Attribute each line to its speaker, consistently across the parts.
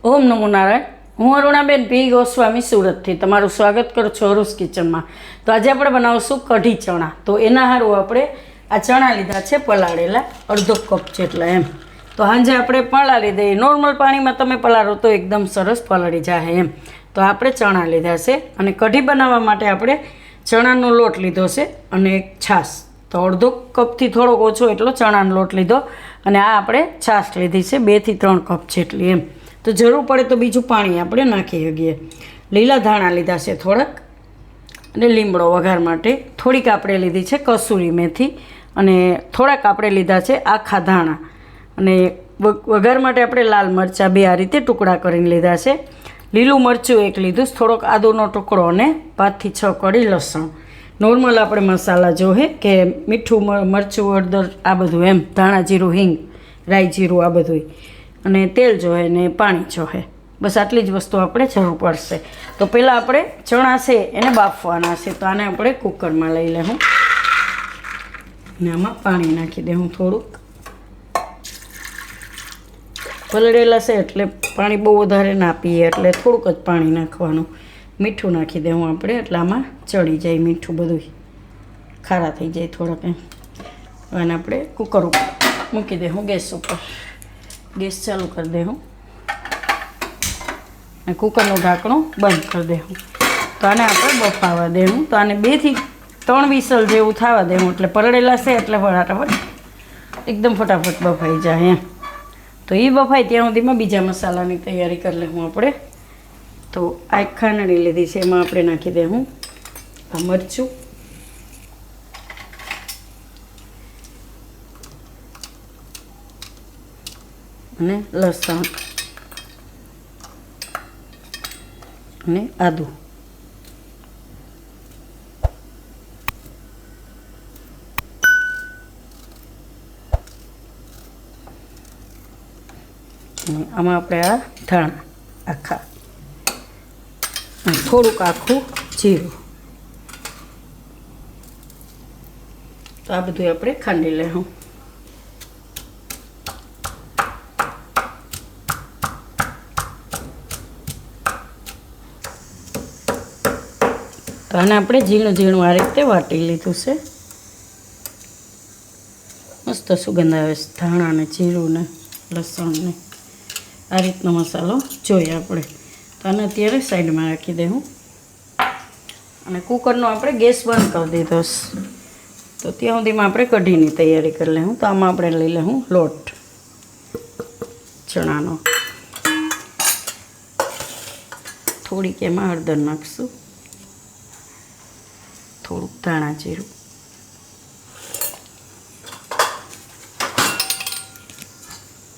Speaker 1: ઓમ નમો નારાયણ. હું અરુણાબેન પી ગોસ્વામી સુરતથી તમારું સ્વાગત કરું છું અરુસ કિચનમાં. તો આજે આપણે બનાવશું કઢી ચણા. તો એના હારું આપણે આ ચણા લીધા છે પલાળેલા, અડધો કપ જેટલા એમ. તો સાંજે આપણે પલાળી દઈએ. નોર્મલ પાણીમાં તમે પલાળો તો એકદમ સરસ પલાળી જાય એમ. તો આપણે ચણા લીધા છે અને કઢી બનાવવા માટે આપણે ચણાનો લોટ લીધો છે અને એક છાશ. તો અડધો કપથી થોડોક ઓછો એટલો ચણાનો લોટ લીધો અને આ આપણે છાશ લીધી છે 2 થી 3 કપ જેટલી એમ. તો જરૂર પડે તો બીજું પાણી આપણે નાખી શકીએ. લીલા ધાણા લીધા છે થોડાક અને લીમડો વઘાર માટે. થોડીક આપણે લીધી છે કસૂરી મેથી અને થોડાક આપણે લીધા છે આખા ધાણા. અને વઘાર માટે આપણે લાલ મરચાં 2 આ રીતે ટુકડા કરીને લીધા છે. લીલું મરચું 1 લીધું, થોડોક આદુનો ટુકડો અને 5 થી 6 કળી લસણ. નોર્મલ આપણે મસાલા જોહે કે મીઠું મરચું હળદર આ બધું એમ, ધાણા જીરું હિંગ રાઈ જીરું આ બધું, અને તેલ જોહે ને પાણી જોહે. બસ આટલી જ વસ્તુ આપણે જરૂર પડશે. તો પહેલાં આપણે ચણા છે એને બાફવાના છે. તો આને આપણે કુકરમાં લઈ લેવું ને આમાં પાણી નાખી દેવું થોડુંક. પલળેલા છે એટલે પાણી બહુ વધારે ના પીએ એટલે થોડુંક જ પાણી નાખવાનું. મીઠું નાખી દેવું આપણે એટલે આમાં ચડી જાય મીઠું, બધું ખારા થઈ જાય થોડાક એમ. અને આપણે કુકર ઉપર મૂકી દેવું ગેસ ઉપર. ગેસ ચાલુ કરી દેવું અને કુકરનું ઢાંકણું બંધ કરી દેવું. તો આને આપણે બફાવા દેવું. તો આને 2 થી 3 વિસલ જેવું થવા દેવું એટલે પલળેલા છે એટલે ફટાફટ એકદમ ફટાફટ બફાઈ જાય એમ. તો એ બફાય ત્યાં સુધીમાં બીજા મસાલાની તૈયારી કરી લેવું આપણે. તો આ એક ખાંડણી લીધી છે એમાં આપણે નાખી દેવું આ મરચું, અને લસણ અને આદું. અને આમાં આપણે આ ધાણા આખા, થોડુંક આખું જીરું. તો આ બધું આપણે ખાંડી લેવું. તો આને આપણે ઝીણું ઝીણું આ રીતે વાટી લીધું છે. મસ્ત સુગંધ આવે છે ધાણા ને જીરું ને લસણ ને. આ રીતનો મસાલો જોઈએ આપણે. તો આને અત્યારે સાઈડમાં રાખી દેવું અને કુકરનો આપણે ગેસ બંધ કરી દીધો. તો ત્યાં સુધીમાં આપણે કઢીની તૈયારી કરી લેવું. તો આમાં આપણે લઈ લેવું લોટ ચણાનો. થોડીક એમાં હળદર નાખશું, થોડુંક ધાણા જીરું,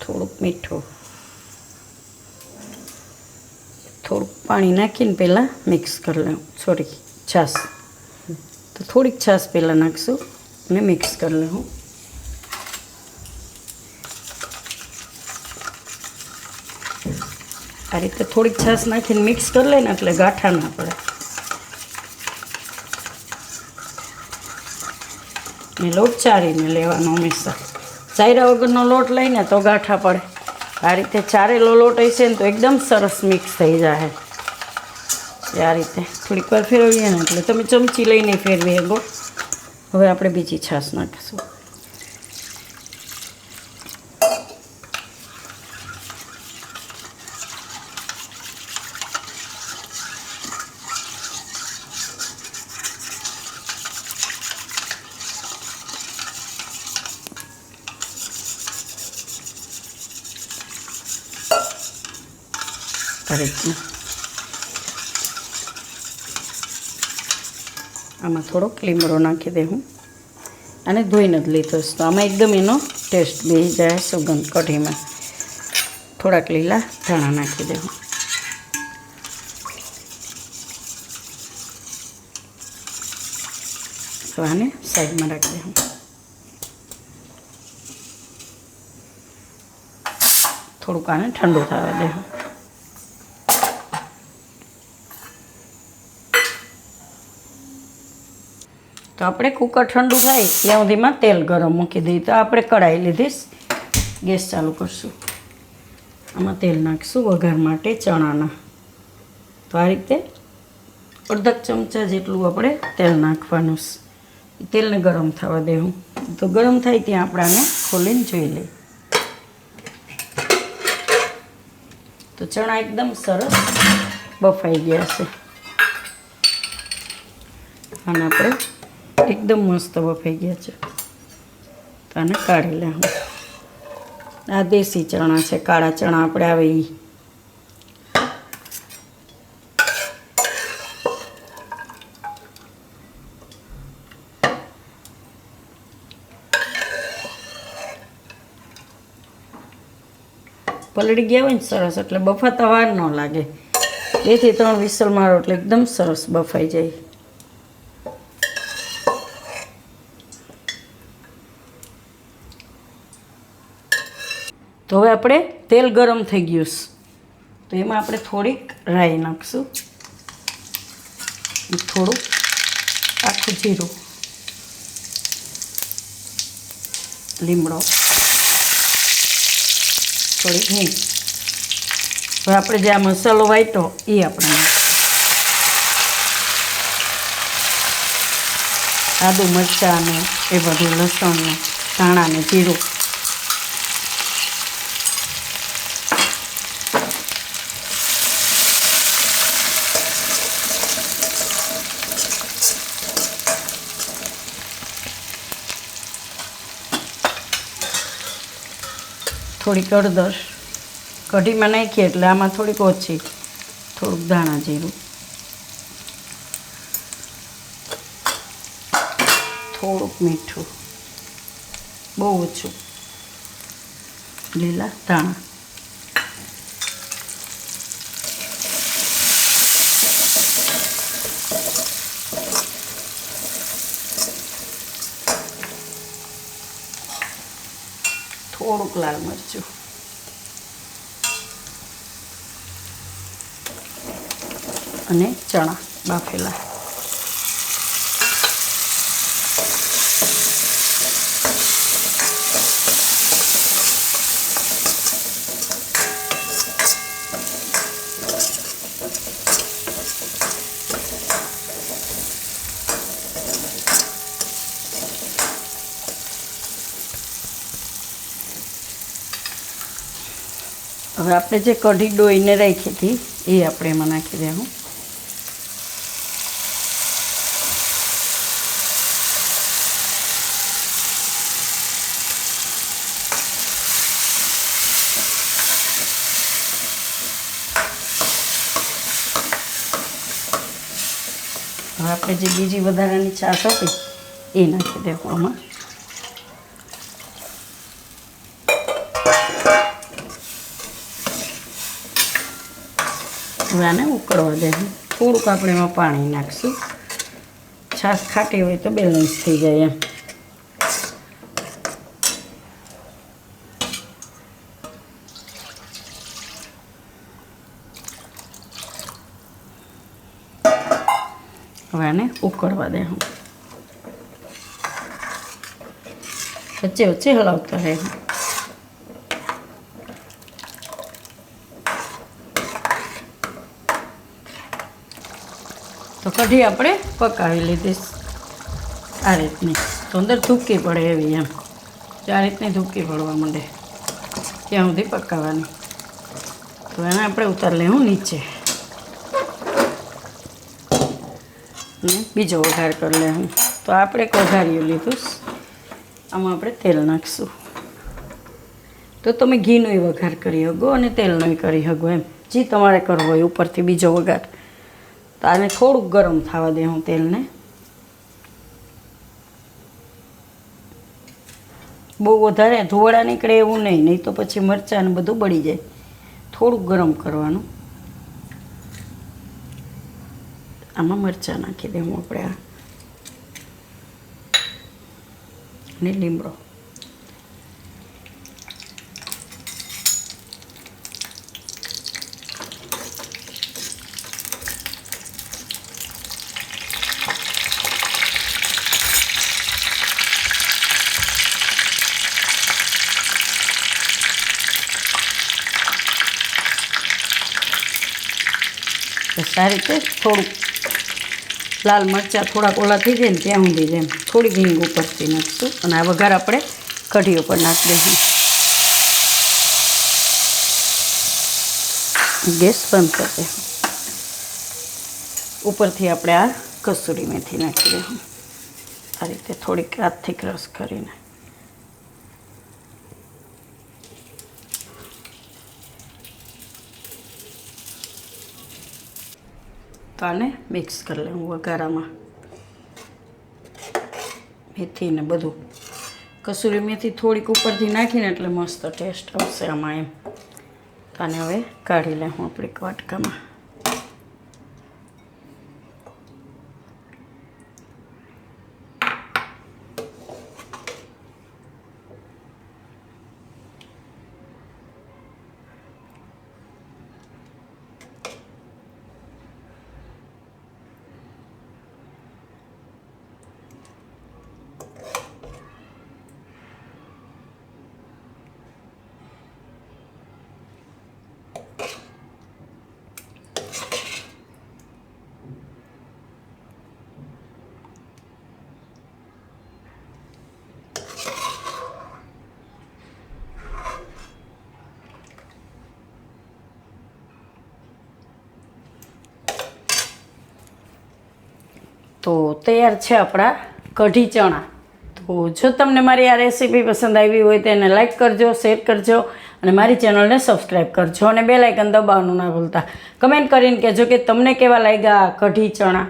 Speaker 1: થોડુંક મીઠું, થોડુંક પાણી નાખીને પહેલાં મિક્સ કરી લેવું. સોરી, છાશ. તો થોડીક છાશ પહેલાં નાખશું અને મિક્સ કરી લેવું. આ રીતે થોડીક છાશ નાખીને મિક્સ કરી લે ને એટલે ગાંઠા ના પડે. ને લોટ ચારીને લેવાનો હંમેશા. ચાર્યા વગરનો લોટ લઈને તો ગાંઠા પડે. આ રીતે ચારેલો લોટ હશે ને તો એકદમ સરસ મિક્સ થઈ જાય. આ રીતે થોડીક વાર ફેરવીએ ને એટલે તમે ચમચી લઈને ફેરવી શકો. હવે આપણે બીજી છાશ નાખીશું. આ રીતના આમાં થોડોક લીમડો નાખી દેવું. અને ધોઈને જ લીધો છે તો આમાં એકદમ એનો ટેસ્ટ બેસી જાય સુગંધ કઢીમાં. થોડાક લીલા ધાણા નાખી દેવું. તો આને સાઈડમાં રાખી દેવું. થોડુંક આને ઠંડુ થવા દેવું. તો આપણે કુકર ઠંડુ થાય ત્યાં સુધીમાં તેલ ગરમ મૂકી દઈએ. તો આપણે કઢાઈ લીધીશ, ગેસ ચાલુ કરશું આમાં તેલ નાખીશું વઘાર માટે ચણાના. તો આ રીતે અડધા ચમચા જેટલું આપણે તેલ નાખવાનું. તેલને ગરમ થવા દેવું. તો ગરમ થાય ત્યાં આપણે આને ખોલીને જોઈ લઈએ. તો ચણા એકદમ સરસ બફાઈ ગયા છે અને આપણે એકદમ મસ્ત બફાઈ ગયા છે. તો આને કાઢી લેવું. આ દેશી ચણા છે, કાળા ચણા આપણે આવે એ. પલળી ગયા હોય ને સરસ એટલે બફાતા વાર ન લાગે. 2 થી 3 વિસલ મારો એટલે એકદમ સરસ બફાઈ જાય. તો હવે આપણે તેલ ગરમ થઈ ગયું છે. તો એમાં આપણે થોડીક રાઈ નાખશું, થોડું આખું જીરું, લીમડો, થોડીક હિંગ. હવે આપણે જે આ મસાલો વાટ્યો એ આપણે આદુ મરચાં ને એ બધું, લસણ ને ધાણા ને જીરું. થોડીક હળદર કઢીમાં નાખીએ એટલે આમાં થોડીક ઓછી, થોડુંક ધાણા જીરું, થોડુંક મીઠું, બહુ ઓછું, લીલા ધાણા. થોડુંક લાલ મરચું અને ચણા બાફેલા. હવે આપણે જે કઢી ડોઈને રાખી હતી એ આપણે એમાં નાખી દેવું. હવે આપણે જે બીજી વધારાની છાશ હતી એ નાખી દેવું આમાં. હવે આને ઉકળવા દેવું. થોડુંક આપણે એમાં પાણી નાખીશું. છાશ ખાટી હોય તો બેલેન્સ થઈ જાય એમ. હવે આને ઉકળવા દેવું. વચ્ચે વચ્ચે હલાવતા રહેવું. તો કઢી આપણે પકાવી લીધી આ રીતની. તો અંદર ધૂકી પડે એવી એમ. આ રીતની ધૂકી પડવા માંડે ત્યાં સુધી પકાવવાની. તો એને આપણે ઉતારી લેવું નીચે અને બીજો વઘાર કરી લેવું. તો આપણે વઘાર્યું લીધું. આમાં આપણે તેલ નાખીશું. તો તમે ઘીનોય વઘાર કરી શકો અને તેલનોય કરી શકો એમ, જે તમારે કરવો હોય. ઉપરથી બીજો વઘાર. તો આને થોડુંક ગરમ થવા દે હું તેલને. બહુ વધારે ધોવાળા નીકળે એવું નહીં તો પછી મરચાં ને બધું બળી જાય. થોડુંક ગરમ કરવાનું. આમાં મરચાં નાખી દેવું આપણે આ અને લીમડો. બસ આ રીતે થોડુંક લાલ મરચાં થોડાક ઓલા થઈ જાય ને ત્યાં સુધી જેમ થોડીક હિંગ ઉપરથી નાખશું અને આ વઘાર આપણે કઢી ઉપર નાખી દઈશું. ગેસ બંધ કરી દઈશું. ઉપરથી આપણે આ કસૂરી મેથી નાખી દઈશું આ રીતે થોડીક હાથથી ક્રશ કરીને. તો આને મિક્સ કરી લઉં વઘારામાં. મેથી ને બધું કસૂરી મેથી થોડીક ઉપરથી નાખીને એટલે મસ્ત ટેસ્ટ આવશે આમાં એમ. તો આને હવે કાઢી લઉં આપણે વાટકામાં. તો તૈયાર છે આપણા કઢી ચણા. તો જો તમને મારી આ રેસીપી પસંદ આવી હોય તો એને લાઈક કરજો, શેર કરજો અને મારી ચેનલને સબસ્ક્રાઈબ કરજો અને બેલ આઇકન દબાવવાનું ના ભૂલતા. કમેન્ટ કરીને કહેજો કે તમને કેવા લાગ્યા આ કઢી ચણા.